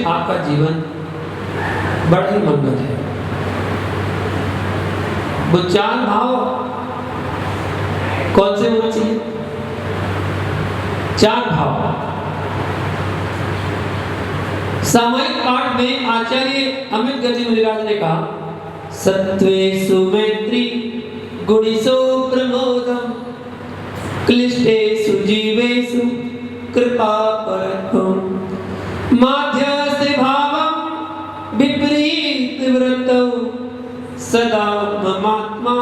आपका जीवन बड़ा ही मंगल है। वो 4 भाव कौन से होना चाहिए? 4 भाव। सामयिक पाठ में आचार्य अमित गति मुनिराज ने कहा, सत्वेषु मैत्री गुणेषु प्रमोदम क्लिष्टेषु जीवेषु कृपा परत्वम् माध्यस्ते भावं विपरीत वृत्तौ सदा ममात्मा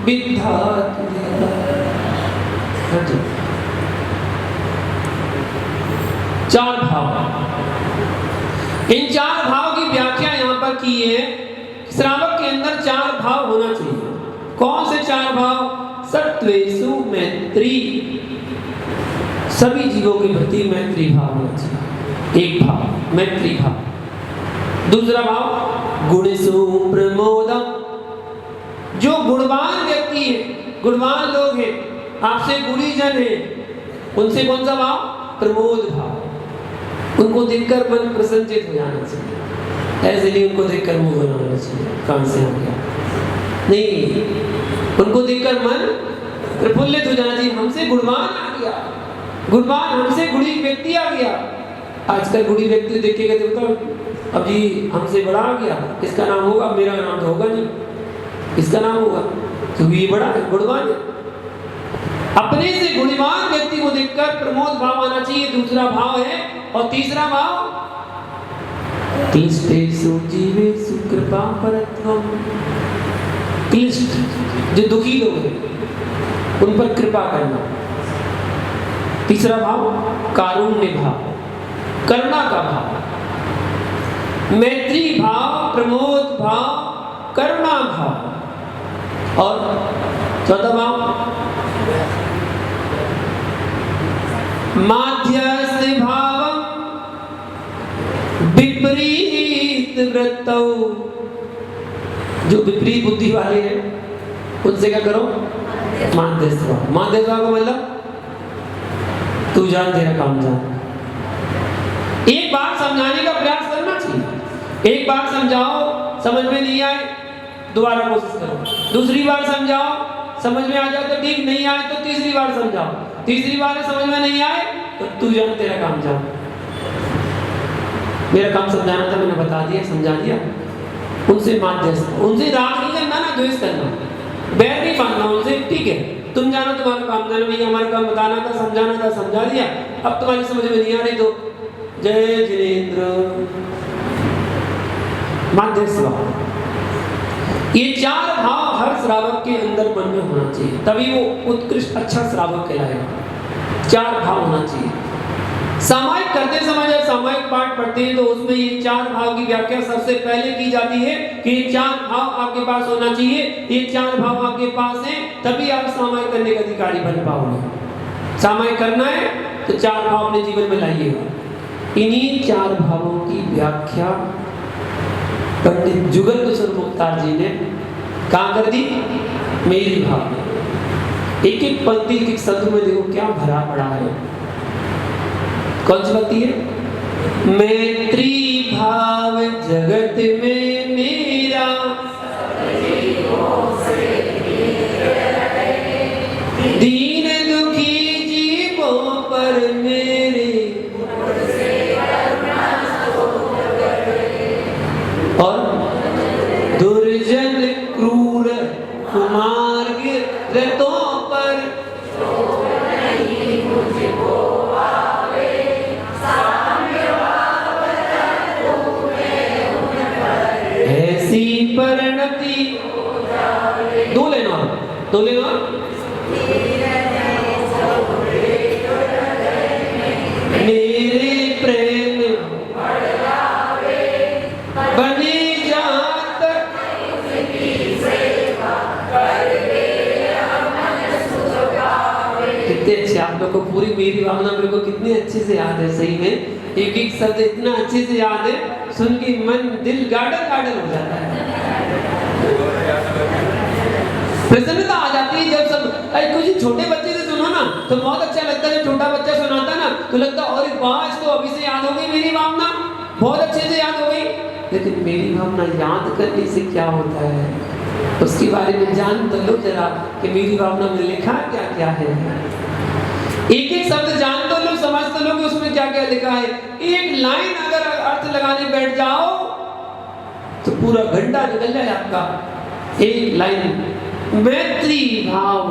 विद्धाति। 4 भाव। इन 4 भाव की व्याख्या यहाँ पर की है। श्रावक के अंदर 4 भाव होना चाहिए। कौन से 4 भाव? सत्वेषु मैत्री, सभी जीवों के प्रति मैत्री भाव होना चाहिए। एक भाव मैत्री भाव। दूसरा भाव गुणेषु प्रमोदम, जो गुणवान व्यक्ति है, गुणवान लोग हैं, आपसे गुणी जन है, उनसे कौन सा भाव? प्रमोद भाव। उनको देखकर मन प्रसन्नचित हो जाना चाहिए। ऐसे नहीं उनको देखकर मुंह बनाना चाहिए, कहां से आ गया, नहीं, उनको देखकर मन प्रफुल्लित हो जाना चाहिए। हमसे गुणवान आ गया, गुणवान हमसे गुणी व्यक्ति आ गया। आजकल गुणी व्यक्ति देख के कहते बताओ अब जी हमसे बड़ा आ गया, इसका नाम होगा, मेरा नाम तो होगा नहीं, इसका नाम होगा क्योंकि ये बड़ा है, गुणवान है। अपने से गुणवान व्यक्ति को देखकर प्रमोद भाव आना चाहिए, दूसरा भाव है। और तीसरा भाव क्लिष्टेषु जीवेषु कृपा परत्वम्, क्लिष्ट जो दुखी लोग हैं उन पर कृपा करना। तीसरा भाव कारुण्य भाव, करुणा का भाव, मैत्री भाव, प्रमोद भाव, करुणा भाव। और चौथा भाव माध्यस्थ भावं विपरीत वृत्तौ, जो विपरीत बुद्धि वाले हैं उनसे क्या करो? माध्यस्थ भाव। माध्यस्थ भाव का मतलब तू जान तेरा काम जान। एक बार समझाने का प्रयास करना चाहिए। एक बार समझाओ, समझ में नहीं आए दोबारा कोशिश करो, दूसरी बार समझाओ, समझ में आ जाए तो ठीक, नहीं आए तो तीसरी बार समझाओ, तीसरी बार समझ में नहीं आए तो तू जान तेरा काम जान। मेरा काम समझाना था, मैंने बता दिया, समझा दिया। उनसे माध्यस्थ, उनसे राग नहीं करना ना, द्वेष करना, बैर नहीं बांधना उनसे। ठीक है, तुम जानो तुम्हारा काम जानो, भैया हमारा काम बताना था, समझाना था, समझा दिया, अब तुम्हारी समझ में नहीं आ रही तो जय जिनेंद्र। माध्यस्थ भाव। ये 4 भाव हर श्रावक के अंदर मन में होना चाहिए, तभी वो उत्कृष्ट अच्छा श्रावक कहलाएगा। 4 भाव होना चाहिए। सामायिक करते समय जब सामायिक पाठ पढ़ते हैं तो उसमें ये 4 भाव की व्याख्या सबसे पहले की जाती है कि ये 4 भाव आपके पास होना चाहिए। ये 4 भाव आपके पास हैं तभी आप सामायिक करने का अधिकारी बन पाओगे। सामायिक करना है तो 4 भाव अपने जीवन में लाइएगा। इन्हीं 4 भावों की व्याख्या पंडित जुगल किशोर मुख्तार जी ने कहाँ कर दी? मेरी भाव में। एक एक पंक्ति एक एक शब्द में देखो क्या भरा पड़ा है। कौन सी पंक्ति है? मैत्री भाव जगत में मेरा दीन दुखी जीवों पर मेरे और दुर्जन क्रूर कुमार्ग रतों पर ऐसी परिणति। दो लेना मेरे प्रेम बने जात कितने अच्छे आप लोग को पूरी मेरी भावना मेरे को कितने अच्छे से याद है। सही में एक एक शब्द इतना अच्छे से याद है, सुन के मन दिल गार्डन गार्डन हो जाता है, प्रसन्नता आ जाती है। जब सब कुछ छोटे बच्चे से सुनो ना तो बहुत अच्छा लगता है। जब छोटा बच्चा सुनाता ना तो लगता है और वाह इसको अभी से याद हो गई मेरी भावना, बहुत अच्छे से याद हो गई, लेकिन मेरी भावना याद करने से क्या होता है, उसके बारे में जान तो लो जरा कि मेरी भावना में लिखा क्या क्या है। एक एक शब्द जान तो लो, समझ तो लो कि उसमें क्या क्या लिखा है। एक लाइन अगर अर्थ लगाने बैठ जाओ तो पूरा घंटा निकल जाए आपका। एक लाइन, मैत्री भाव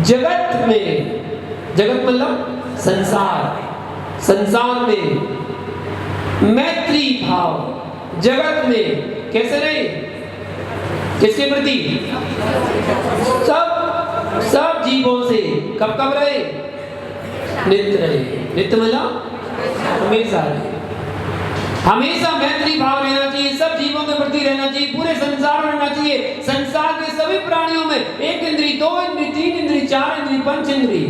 जगत में, जगत मतलब संसार, संसार में मैत्री भाव जगत में कैसे रहे, किसके प्रति, सब जीवों से कब कब रहे, नित्य रहे। नित्य मतलब हमेशा रहे, हमेशा मैत्री भाव रहना चाहिए, सब जीवों के प्रति रहना चाहिए, पूरे संसार में रहना चाहिए। संसार के सभी प्राणियों में 1 इंद्री, 2 इंद्री, 3 इंद्री, 4 इंद्री, 5 इंद्री,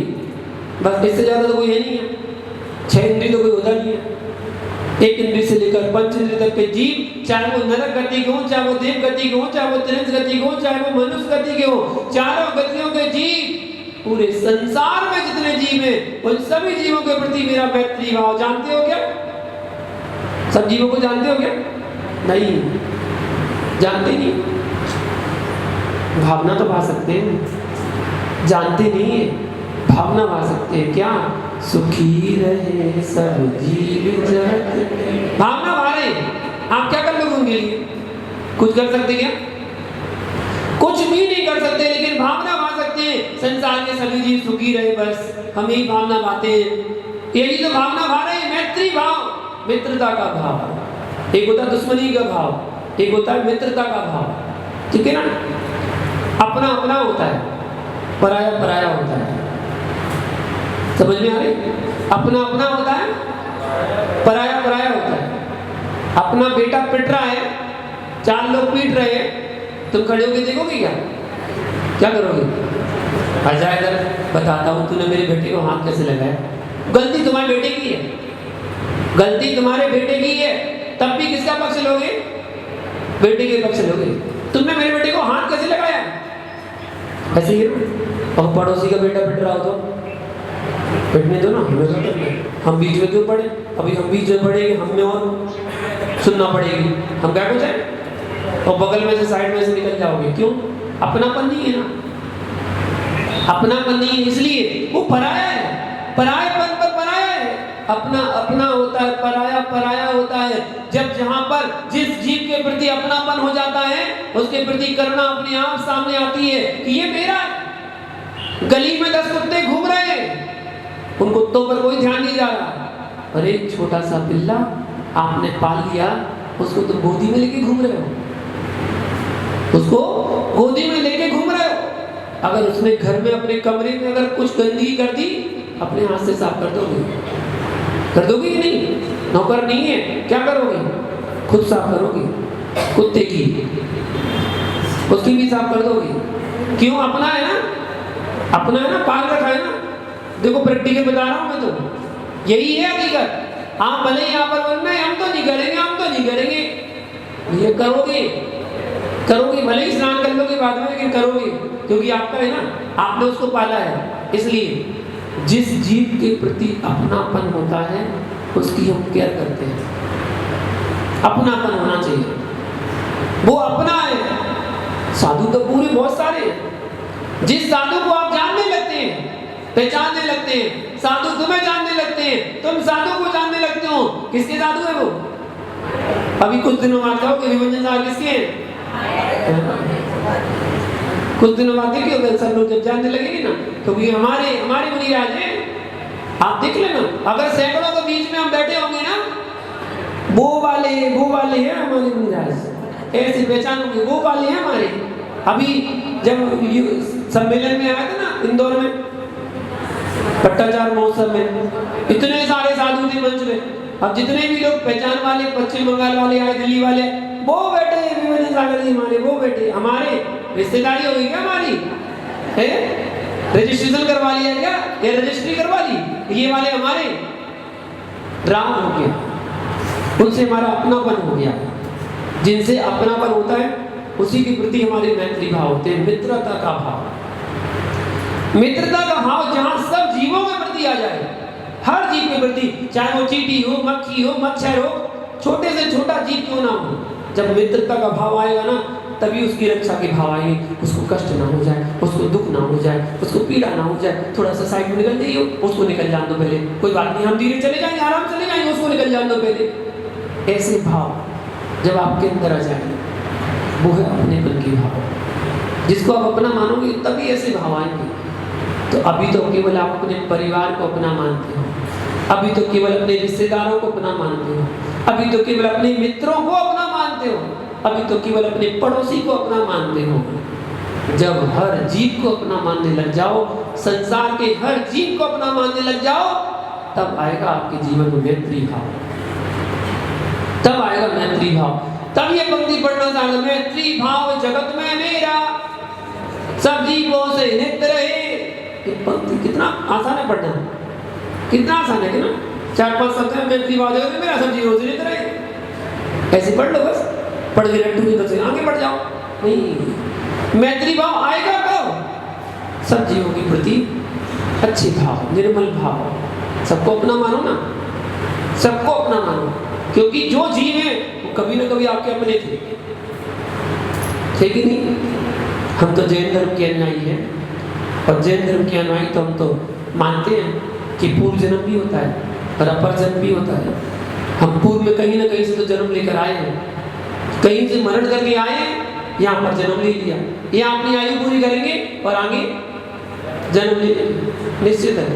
बस इससे ज्यादा तो कोई है नहीं है। 6 इंद्री तो कोई होता नहीं है। 1 इंद्री से लेकर 5 इंद्री तक के जीव, चाहे वो नरक गति के हो, चाहे वो देव गति के हो, चाहे वो त्रिंस गति के हो, चाहे वो मनुष्य गति के हो, चारों गतियों के जीव, पूरे संसार में जितने जीव हैं उन सभी जीवों के प्रति मेरा मैत्री भाव। जानते हो क्या, सब जीवों को जानते हो क्या? नहीं जानते, नहीं। भावना तो भा सकते हैं, जानते नहीं है, भावना भा सकते हैं। क्या? सुखी रहे सब जीव जगत, भावना भा रहे। आप क्या कर लोगे उनके लिए? कुछ कर सकते क्या? कुछ भी नहीं कर सकते, लेकिन भावना भा सकते हैं। संसार के सभी जीव सुखी रहे, बस हम ही भावना भाते हैं। यही तो भावना भा रहे हैं, मैत्री भाव, मित्रता का भाव। एक होता है दुश्मनी का भाव, एक होता है मित्रता का भाव, ठीक है ना? अपना अपना होता है, पराया पराया होता है। समझ में आ रही? अपना अपना होता है, पराया पराया होता है। अपना बेटा पिट रहा है, 4 लोग पीट रहे हैं, तुम खड़े होकर देखोगे क्या? क्या करोगे? आजा इधर, बताता हूं तूने मेरे बेटे को हाथ कैसे लगाया। गलती तुम्हारे बेटे की है, गलती तुम्हारे बेटे की है, तब भी किसका पक्ष लोगे? बेटे के पक्ष लोगे। तुमने मेरे बेटे को हाथ कैसे लगाया? ऐसे ही। और पड़ोसी का बेटा पिट रहा हो तो पिटने दो ना, हमें तो पिटना। हम बीच में क्यों पड़े? अभी हम बीच में पड़ेंगे, हमें और सुनना पड़ेगी। हम क्या कुछ है? और बगल में से, साइड में से निकल जाओगे। क्यों? अपनापन नहीं है ना, अपनापन नहीं है, इसलिए वो पराया है। परायेपन पर पराया है, अपना अपना होता है, पराया पराया होता है। जब जहां पर जिस जीव के प्रति अपनापन हो जाता है, उसके प्रति करुणा अपने आप सामने आती है कि ये मेरा है। गली में 10 कुत्ते घूम रहे हैं, उन कुत्तों पर कोई ध्यान नहीं जा रहा, और एक छोटा सा पिल्ला आपने पाल लिया, उसको तुम गोदी में लेके घूम रहे हो, उसको गोदी में लेके घूम रहे हो। अगर उसने घर में अपने कमरे में अगर कुछ गंदगी कर दी, अपने हाथ से साफ कर दोगे? कर दोगे कि नहीं? नौकर नहीं है, क्या करोगे? खुद साफ करोगे। कुत्ते की, उसकी भी साफ कर दोगे। क्यों? अपना है ना, अपना है ना, पाल रखा है ना। देखो प्रैक्टिकल बता रहा हूं मैं तो, यही है हकीकत। आप भले यहाँ पर बोलना है हम तो नहीं करेंगे, हम तो नहीं करेंगे, ये करोगे, करोगे। भले ही स्नान कर लोगे बाद में, लेकिन करोगे, क्योंकि आपका है ना, आपने उसको पाला है। इसलिए जिस जीव के प्रति अपनापन होता है, उसकी हम केयर करते हैं। अपनापन होना चाहिए, वो अपना है। साधु तो पूरे बहुत सारे हैं। जिस साधु को आप जानने लगते हैं, पहचानने लगते हैं, साधु तुम्हें जानने लगते हैं, तुम साधु को जानने लगते हो। किसके साधु है वो? अभी कुछ दिनों बाद कहो कि विभंजन साहब किसके हैं? कुछ दिनों बाद देखिए सब लोग जब जानने लगेंगे ना, क्योंकि हमारे मुनिराज हैं। आप देख लेना, अगर सैकड़ों के बीच में हम बैठे होंगे ना, वो वाले हैं हमारे मुनिराज, ऐसे पहचानोगे, वो वाले हैं हमारे। अभी जब सम्मेलन में आया था ना इंदौर में, भट्टाचार महोत्सव में, इतने सारे साधु थे मंच में। अब जितने भी लोग पहचान वाले, पश्चिम बंगाल वाले आए, दिल्ली वाले, वो बैठे विवेक सागर जी हमारे, वो बैठे। हमारे रिश्तेदारी हो गई क्या हमारी? है रजिस्ट्रेशन करवा लिया क्या? ये रजिस्ट्री करवा ली, ये वाले हमारे राम हो गया, उनसे हमारा अपनापन हो गया। जिनसे अपनापन होता है उसी के प्रति हमारे मैत्री भाव होते हैं, मित्रता का भाव। मित्रता का भाव जहां सब जीवों के प्रति आ जाए, हर जीव के प्रति, चाहे वो चींटी हो, मक्खी हो, मच्छर हो, छोटे से छोटा जीव क्यों ना हो, जब मित्रता का भाव आएगा ना तभी उसकी रक्षा के भाव आएंगे। उसको कष्ट ना हो जाए, उसको दुख ना हो जाए, उसको पीड़ा ना हो जाए, थोड़ा सा साइड में निकल जाइए, उसको निकल जाने दो पहले, कोई बात नहीं, हम धीरे चले जाएंगे, आराम चले जाएंगे, उसको निकल जाने दो पहले। ऐसे भाव जब आपके अंदर आ जाएंगे, वो है अपनेपन के भाव। जिसको आप अपना मानोगे तभी ऐसे भाव आएंगे। तो अभी तो केवल आप अपने परिवार को अपना मानते हो, अभी तो केवल अपने रिश्तेदारों को अपना मानते हो, अभी तो केवल अपने मित्रों को अपना मानते हो, अभी तो केवल अपने पड़ोसी को अपना मानते हो। जब हर जीव को अपना मानने लग जाओ, संसार के हर जीव को अपना मानने लग जाओ, तब आएगा आपके जीवन में मैत्री भाव, तब आएगा मैत्री भाव। तब ये पंक्ति पढ़ना चाहता, मैत्री भाव जगत में मेरा, सब जीवों से नित रहे। ये पंक्ति कितना आसान है पढ़ना, कितना आसान है कि ना, 4-5 शब्द में मैत्री भाव जगत में मेरा, सब जीवों से नित रहे। ऐसे पढ़ लो बस, पढ़ के रट्टू की तरह आगे बढ़ जाओ। नहीं, मैत्री भाव आएगा कब? सब जीवों के प्रति अच्छे भाव, निर्मल भाव। सबको अपना मानो ना, सबको अपना मानो, क्योंकि जो जीव है वो कभी ना कभी आपके अपने थे, ठीक ही नहीं। हम तो जैन धर्म के अनुयायी हैं, और जैन धर्म के अनुयायी तो हम तो मानते हैं कि पूर्व जन्म भी होता है और अपर जन्म भी होता है। हम पूर्व में कहीं ना कहीं से तो जन्म लेकर आए हैं, कहीं से मरण करके आए हैं, यहाँ पर जन्म ले लिया, यहाँ अपनी आयु पूरी करेंगे और आगे जन्म ले लेंगे, निश्चित है।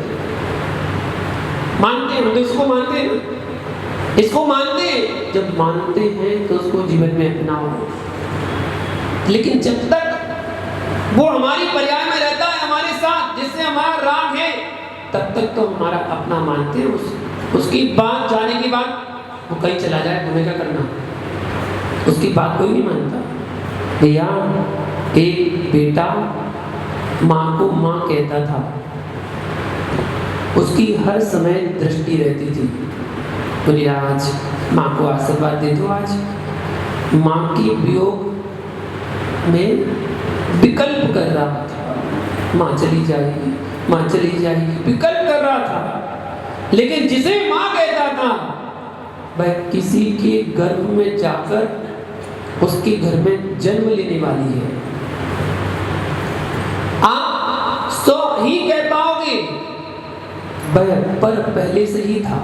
मानते हैं, हम तो इसको मानते हैं ना, इसको मानते हैं। जब मानते हैं तो उसको जीवन में अपनाओ, लेकिन जब तक वो हमारी पर्याय में रहता है, हमारे साथ, जिससे हमारा राग है, तब तक तो हमारा अपना मानते हैं। उसकी बात जाने के बाद वो कहीं चला जाए, हमें क्या करना, उसकी बात कोई नहीं मानता। भैया, एक बेटा माँ को माँ कहता था, उसकी हर समय दृष्टि रहती थी, बोली आज माँ को आशीर्वाद दे दो, आज माँ के वियोग में विकल्प कर रहा था, माँ चली जाएगी, माँ चली जाएगी, विकल्प कर रहा था। लेकिन जिसे माँ कहता था, वह किसी के गर्भ में जाकर उसके घर में जन्म लेने वाली है। आप सो ही कह पाओगे, वह पर पहले से ही था,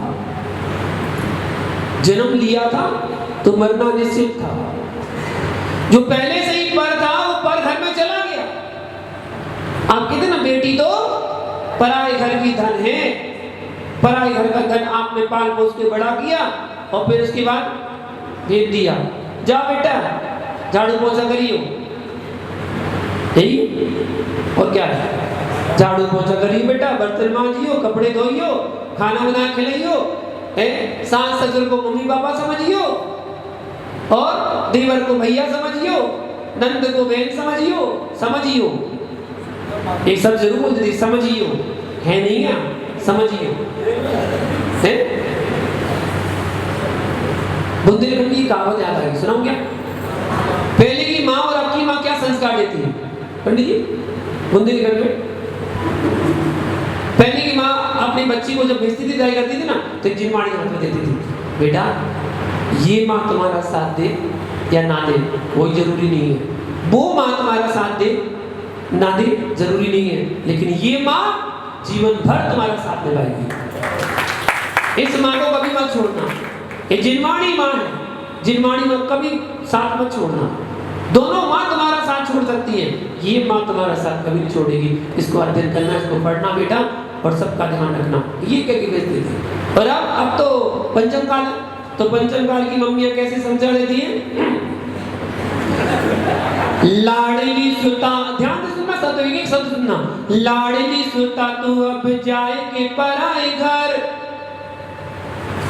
जन्म लिया था तो मरना निश्चित था। जो पहले से ही पर था, वो पर घर में चला गया। आप कहते ना, बेटी तो पराए घर की धन है, पराए घर का धन आपने पाल पोस के बड़ा किया और फिर उसके बाद भेज दिया, जा बेटा झाड़ू पोछा करियो, यही और क्या है, झाड़ू पोछा करियो बेटा, बर्तन मांजियो, कपड़े धोइयो, खाना बना खिलाइयो, सास ससुर को मम्मी पापा समझियो, और देवर को भैया समझियो, नंद को बहन समझियो। एक सब जरूर बोल दीजिए, समझियो है नहीं है, समझियो है। बुंदेलखंड की कहावत याद आ गई, सुनाऊं क्या? पहले की माँ और अब की माँ क्या संस्कार देती है पंडित जी? बुंदेलखंड में पहले की माँ अपनी बच्ची को जब भेजती थी, जाया करती थी ना, तो एक जिनवाड़ी हाथ में देती थी, बेटा ये माँ तुम्हारा साथ दे या ना दे कोई जरूरी नहीं है, वो माँ तुम्हारा साथ दे ना दे जरूरी नहीं है, लेकिन ये माँ जीवन भर तुम्हारा साथ निभाएगी। इस माँ को कभी मत छोड़ना। ये जिनवाड़ी माँ है, जिनवाड़ी माँ कभी साथ मत छोड़ना। दोनों माँ तुम्हारा साथ छोड़ सकती है, ये माँ तुम्हारा साथ कभी नहीं छोड़ेगी। इसको अध्ययन करना, इसको पढ़ना बेटा, और सबका ध्यान रखना। ये क्या की भेजते थे। और अब तो पंचम काल, तो पंचम काल की मम्मियाँ कैसे समझा देती हैं? लाडली सुता, ध्यान से सुनना, शब्द एक शब्द सुनना, लाडली सुता तू अब जाए के पराए घर।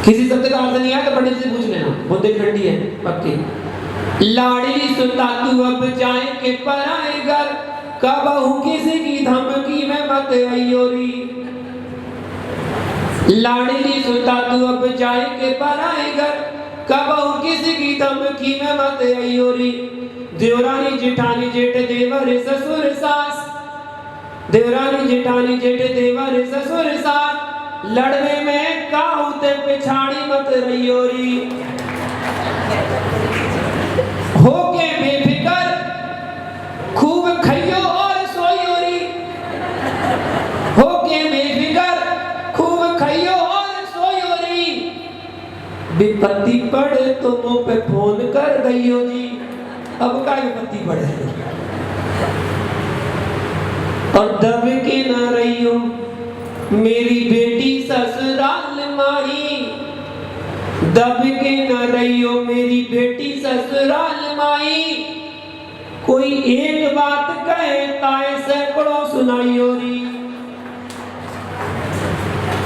किसी शब्द का अर्थ नहीं आया तो पंडित से पूछ लेना, बुंदेलखंडी है पक्की। लाडली सुता तू अब जाए के पराए घर, कबहू किसी की धमकी में मत अयोरी। लाडली सुता तू अब जाए के पराए घर, कबहू किसी की धमकी में मत अयोरी। देवरानी जेठानी जेठ देवर ससुर सास, देवरानी जेठानी जेठ देवर ससुर सास, लड़ने में काहू ते पिछाड़ी मत रहियोरी। पत्ती पड़े तो मुंह पे फोन कर दइयो जी। अब का पत्ती पड़े और दब के ना रहियो मेरी बेटी ससुराल माई, दब के ना रहियो मेरी बेटी ससुराल माई। कोई एक बात कहे ताए सैकड़ों सुनाइयो री।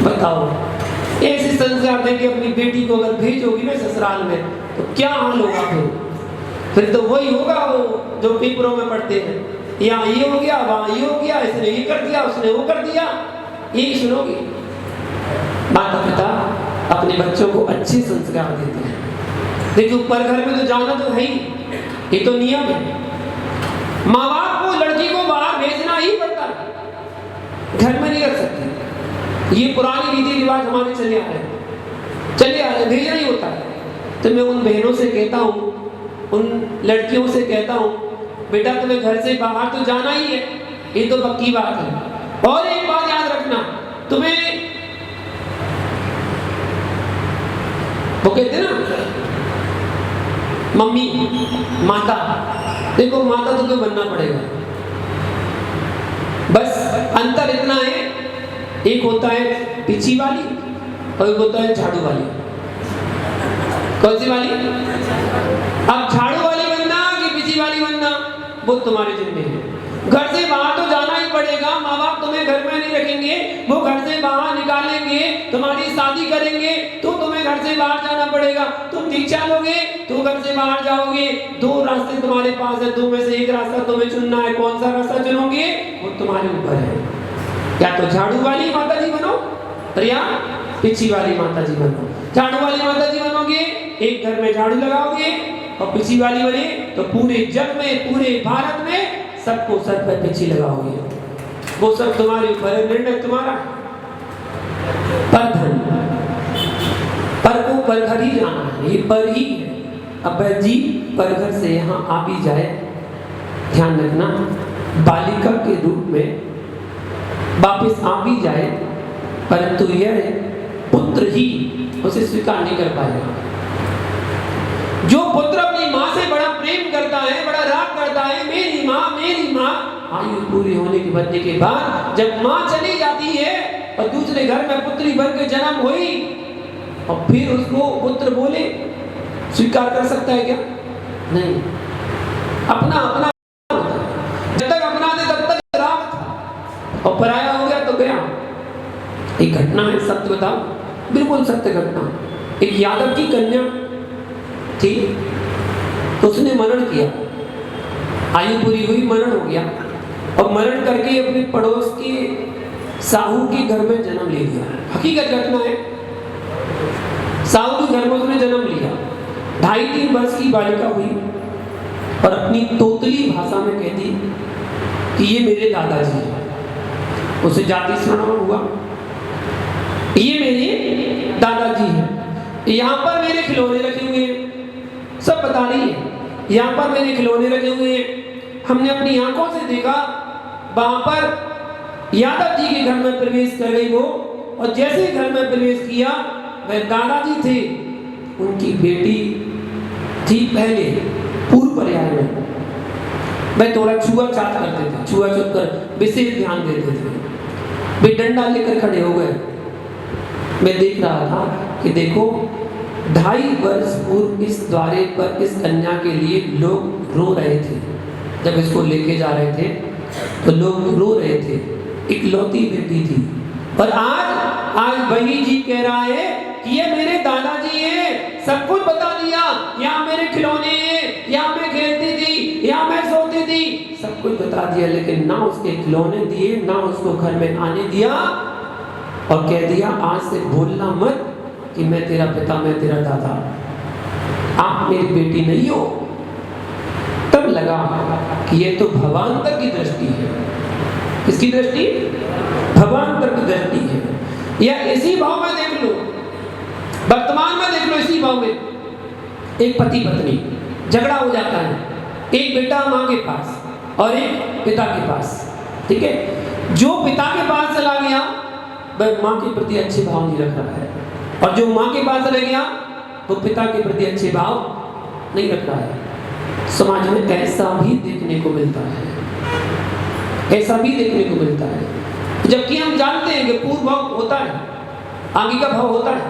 बताओ ऐसे संस्कार देके अपनी बेटी को अगर भेजोगी ना ससुराल में तो क्या हाल होगा फिर तो वही होगा वो जो पेपरों में पढ़ते हैं, यहाँ ये हो गया वहां ये हो गया, इसने ये कर दिया उसने वो कर दिया, यही सुनोगे। माता पिता अपने बच्चों को अच्छे संस्कार देते हैं। देखो पर घर में तो जाना तो है ही, ये तो नियम है। माँ बाप को लड़की को बाहर भेजना ही पड़ता है, घर में नहीं रख सकते। ये पुराने रीति रिवाज हमारे चले आ रहे हैं, भेजना ही होता है। तो मैं उन बहनों से कहता हूँ, उन लड़कियों से कहता हूँ, बेटा तुम्हें घर से बाहर तो जाना ही है, ये तो पक्की बात है। और एक बात याद रखना, तुम्हें वो कहते हैं ना मम्मी माता, देखो माता तो तुम्हें बनना पड़ेगा। बस अंतर इतना है, एक होता है पीछी वाली और एक होता है झाड़ू वाली। कौन सी वाली? अब झाड़ू वाली बनना कि पीछी वाली बनना वो तुम्हारे जिम्मे है। घर से बाहर तो जाना ही पड़ेगा, माँ बाप तुम्हें घर में नहीं रखेंगे, वो घर से बाहर निकालेंगे, तुम्हारी शादी करेंगे तो तुम्हें घर से बाहर जाना पड़ेगा। तुम दीक्षा लोगे तो घर से बाहर जाओगे, दो रास्ते तुम्हारे पास है, दो में से एक रास्ता तुम्हें चुनना है। कौन सा रास्ता चुनोगे वो तुम्हारे ऊपर है, या तो झाड़ू वाली माता जी बनो या पीछी वाली माता जी बनो। झाड़ू वाली माता जी बनोगे, एक घर में झाड़ू लगाओगे, और पीछी वाली बने तो पूरे जग में पूरे भारत में सबको सर पर पीछी लगाओगे। वो सब तुम्हारे ऊपर है, निर्णय तुम्हारा। पर धन पर को पर घर ही जाना है, ये पर ही है। अब जी पर घर से यहाँ आ भी जाए, ध्यान रखना बालिका के रूप में वापस आ भी जाए, परंतु यह पुत्र ही उसे स्वीकार नहीं कर पाएगा। जो पुत्र अपनी माँ से बड़ा प्रेम करता है, बड़ा राग करता है, मेरी माँ, आयु पूरी होने के बनने के बाद जब माँ चली जाती है और दूसरे घर में पुत्री बन के जन्म हुई और फिर उसको पुत्र बोले, स्वीकार कर सकता है क्या? नहीं। अपना अपना जब तक अपना थे तब तक राग था, और पराया हो गया तो गया। एक घटना है, सत्य बताओ, बिल्कुल सत्य घटना। एक यादव की कन्या थी, तो उसने मरण किया, आयु पूरी हुई, मरण हो गया, और मरण करके अपने पड़ोस के साहू के घर में जन्म ले लिया। हकीकत घटना है, साहू के घर में उसने जन्म लिया। 2.5-3 वर्ष की बालिका हुई और अपनी तोतली भाषा में कहती कि ये मेरे दादाजी हैं। उसे जाति स्मरण हुआ, ये मेरे दादाजी हैं, यहाँ पर मेरे खिलौने रखे हुए हैं, सब बता रही है, यहाँ पर मेरे खिलौने रखे हुए हैं। हमने अपनी आंखों से देखा, वहां पर यादव जी के घर में प्रवेश कर गई वो, और जैसे घर में प्रवेश किया वह दादाजी थे, उनकी बेटी थी पहले पूर्व पर्याय में। वह थोड़ा छुआछूत करते थे, छुआछूत कर विशेष ध्यान देते थे। वे डंडा लेकर खड़े हो गए। मैं देख रहा था कि देखो 2.5 वर्ष पूर्व इस द्वारे पर इस कन्या के लिए लोग रो रहे थे। जब इसको लेके जा रहे थे तो लोग रो रहे थे, इकलौती बेटी थी। पर आज वही जी कह रहा है कि ये मेरे दादाजी हैं, सब कुछ बता दिया, यहाँ मेरे खिलौने हैं, यहाँ मैं खेलती थी, यहाँ मैं सोती थी, सब कुछ बता दिया, लेकिन ना उसके खिलौने दिए, ना उसको घर में आने दिया, और कह दिया आज से भूलना मत कि मैं तेरा पिता, मैं तेरा दादा, आप मेरी बेटी नहीं हो। तब लगा कि ये तो भवांतर की दृष्टि है। किसकी दृष्टि? भवांतर की दृष्टि है। या इसी भाव में देख लो, वर्तमान में देख लो, इसी भाव में एक पति पत्नी झगड़ा हो जाता है, एक बेटा माँ के पास और एक पिता के पास, ठीक है। जो पिता के पास चला गया वह माँ के प्रति अच्छे भाव नहीं रख रहा है, और जो माँ के पास रह गया वो पिता के प्रति अच्छे भाव नहीं रख रहा है। समाज में ऐसा भी देखने को मिलता है, ऐसा भी देखने को मिलता है। जबकि हम जानते हैं कि पूर्व भाव होता है, आगे का भाव होता है।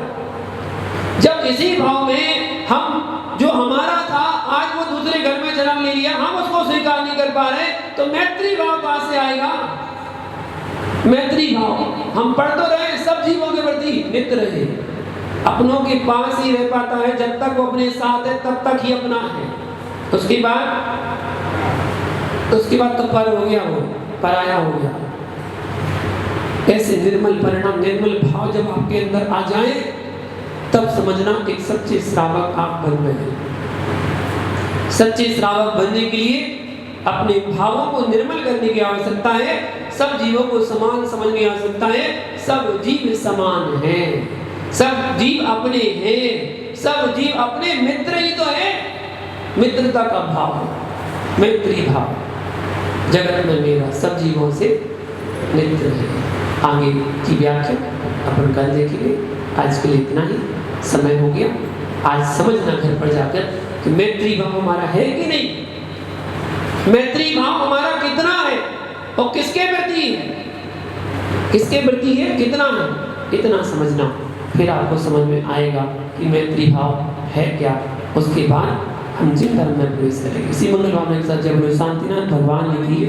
जब इसी भाव में हम जो हमारा था आज वो दूसरे घर में जन्म ले लिया, हम उसको स्वीकार नहीं कर पा रहे, तो मैत्री भाव कहां से आएगा? मैत्री भाव हम पढ़ तो रहे सब जीवों के प्रति मित्र है, अपनों के पास ही रह पाता है, जब तक वो अपने साथ है तब तक ही अपना है। उसके बाद तो पर हो गया, वो पराया हो गया। ऐसे निर्मल परिणाम, निर्मल भाव जब आपके अंदर आ जाए तब समझना एक सच्चे श्रावक आप बन रहे हैं। सच्चे श्रावक बनने के लिए अपने भावों को निर्मल करने की आवश्यकता है। सब जीवों को समान समझने की आवश्यकता है। सब जीव समान हैं, सब जीव अपने हैं, सब जीव अपने मित्र ही तो है। मित्रता का भाव, मैत्री भाव, जगत में मेरा सब जीवों से मित्र है। आगे की व्याख्या अपन कल देखेंगे। आज के लिए इतना ही, समय हो गया। आज समझना घर पर जाकर कि मैत्री भाव हमारा है कि नहीं, मैत्री भाव हमारा कितना है और किसके प्रति है, किसके प्रति है, कितना है, इतना समझना। फिर आपको समझ में आएगा कि मैत्री भाव है क्या। उसके बाद हम जिन धर्म में प्रवेश करेंगे। इसी मंगल भावना के साथ जय बोलो शांतिनाथ भगवान की।